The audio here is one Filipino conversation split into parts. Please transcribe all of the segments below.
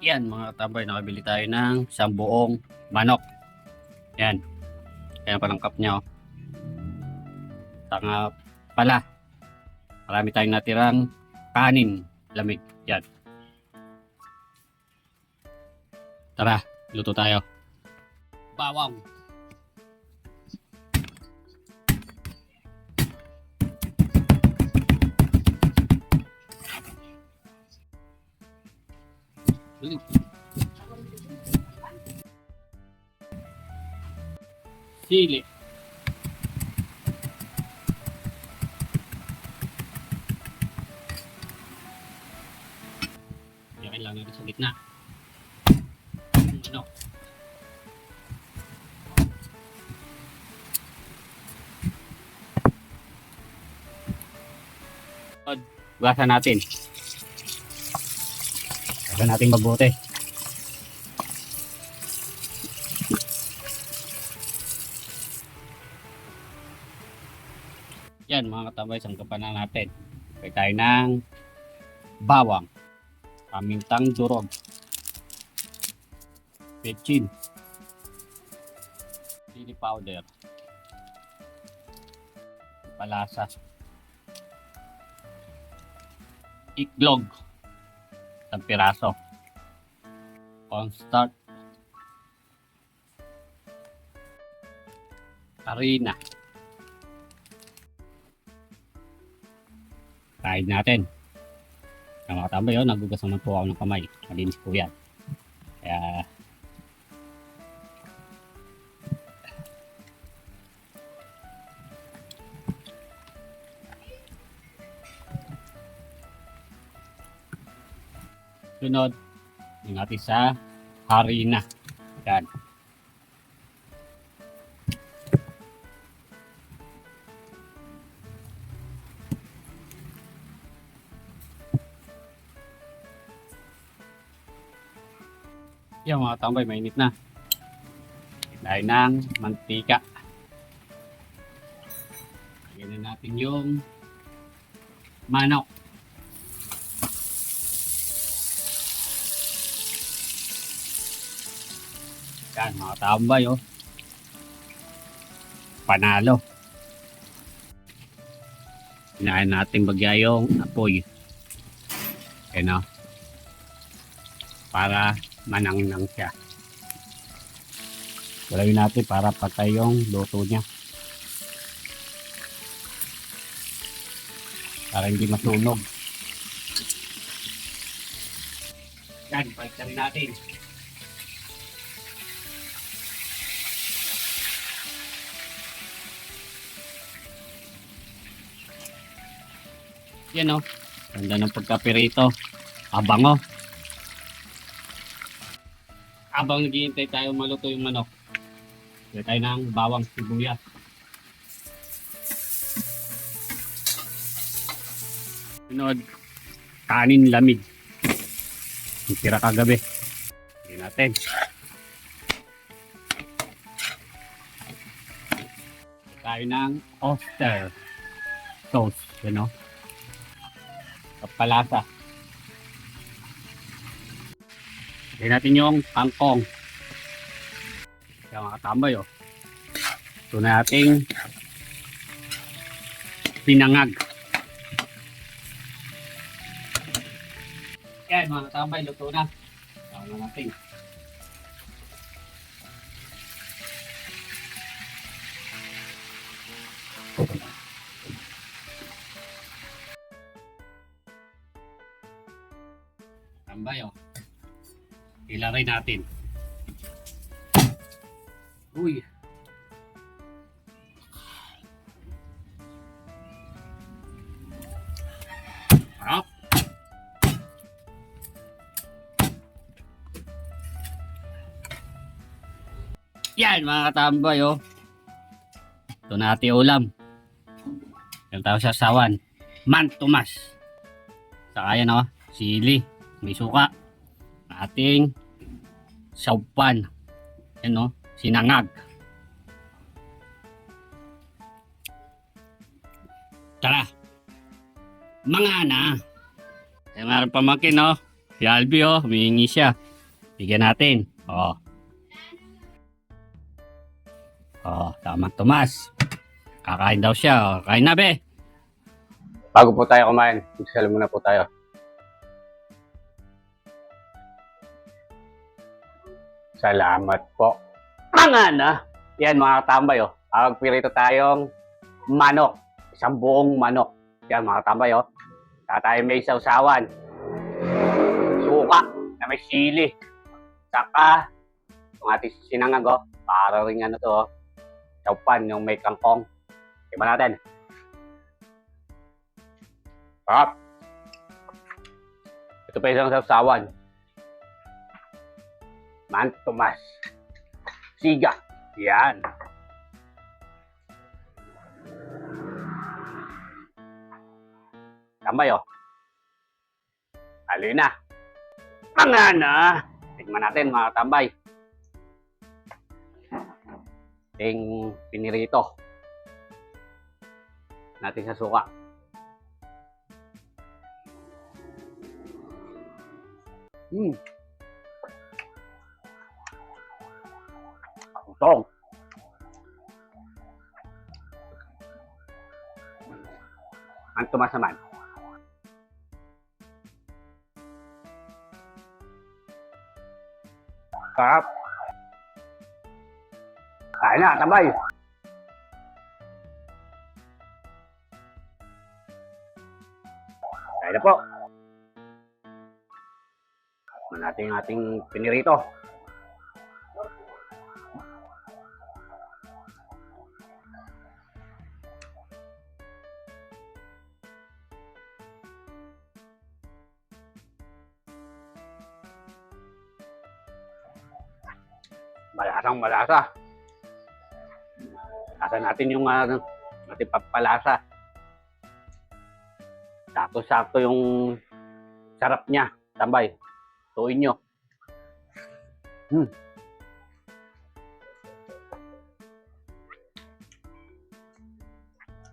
Yan mga katambay, nakabili tayo ng isang buong manok. Yan. Kaya palangkap niya. Oh. Tanga pala. Marami tayong natirang kanin. Lamig. Yan. Tara, luto tayo. Bawang. Sili. Yan lang natin sa gitna. Ano? Gasa natin. Gasa natin mabuti. Yan mga katambay, sangkapan na natin. Pwede tayo ng bawang, pamintang durog, petchin, chili powder, palasa, iklog, isang piraso, cornstarch, harina. Kain natin. Ang mga tambay, nagugas naman po ako ng kamay. Malinis po yan. Kaya sunod, yung natin sa harina. Yan. Yan mga tambay, mainit na. Lagyan ng mantika. Lagyan na natin yung manok. Yan mga tambay, panalo. Hinahin natin bagya yung apoy. Yan, para manang-nang siya. Galawin natin para patay yung luto niya. Para hindi masunog. Yan, palitan natin. Yan, ganda ng pagkapirito. Abango. Habang naghihintay tayo maluto yung manok, lagyan tayo ng bawang sibuyas. Sunod, kanin lamig. Yung tira kagabi. Lagyan natin. Lagyan tayo ng oyster sauce. Kapalasa. Lagyan natin yung kangkong. Kaya mga katambay, ito na ating pinangag. Yan mga katambay, luto na. Tama na natin. Tambay, ilaray natin. Uy. Harap. Yan mga katambay, ito na ating ulam. Yan tayo sa sawan. Mantumas. Saka yan, sili. May suka. Ating saupan. Yan, sinangag. Tara. Mga na. Kaya nga pamangkin, si Albi, humihingi siya. Bigyan natin. Tama, Tomas. Kakain daw siya. Kain na, be. Bago po tayo kumain, magsasalo muna po tayo. Salamat po. Na. Yan mga katambay, Magpirito tayong manok. Isang buong manok. Yan mga katambay, tayo may sausawan. Suka na may sili. Saka, yung ating sinangag, para rin to, chowpan, yung may kangkong. Iba natin. Ito pa isang sausawan. Tomas. Siga. Yan. Tambay, Haloy na. Na. Tignan natin mga tambay. Ting pinirito. Natin sa suka. Tong. Ang Tomas naman. Sarap. Kain na, tambay. Kain na po. Natin ang ating pinirito. Malasang malasa. Lasa natin yung ating papalasa. Sakto-sakto yung sarap niya. Tambay. Tuin nyo.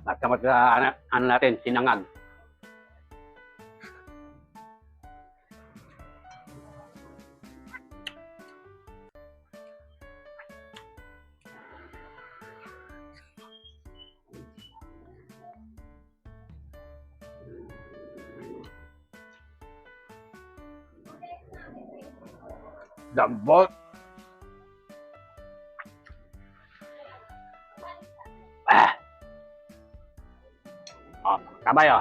At kamat sa natin, sinangag. Dambot. Tambay,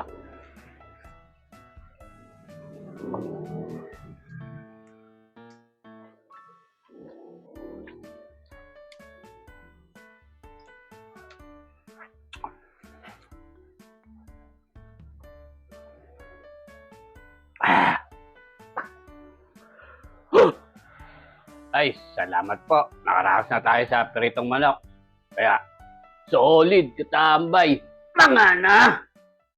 Ay, salamat po. Nakaraos na tayo sa piritong manok. Kaya, solid katambay. Na.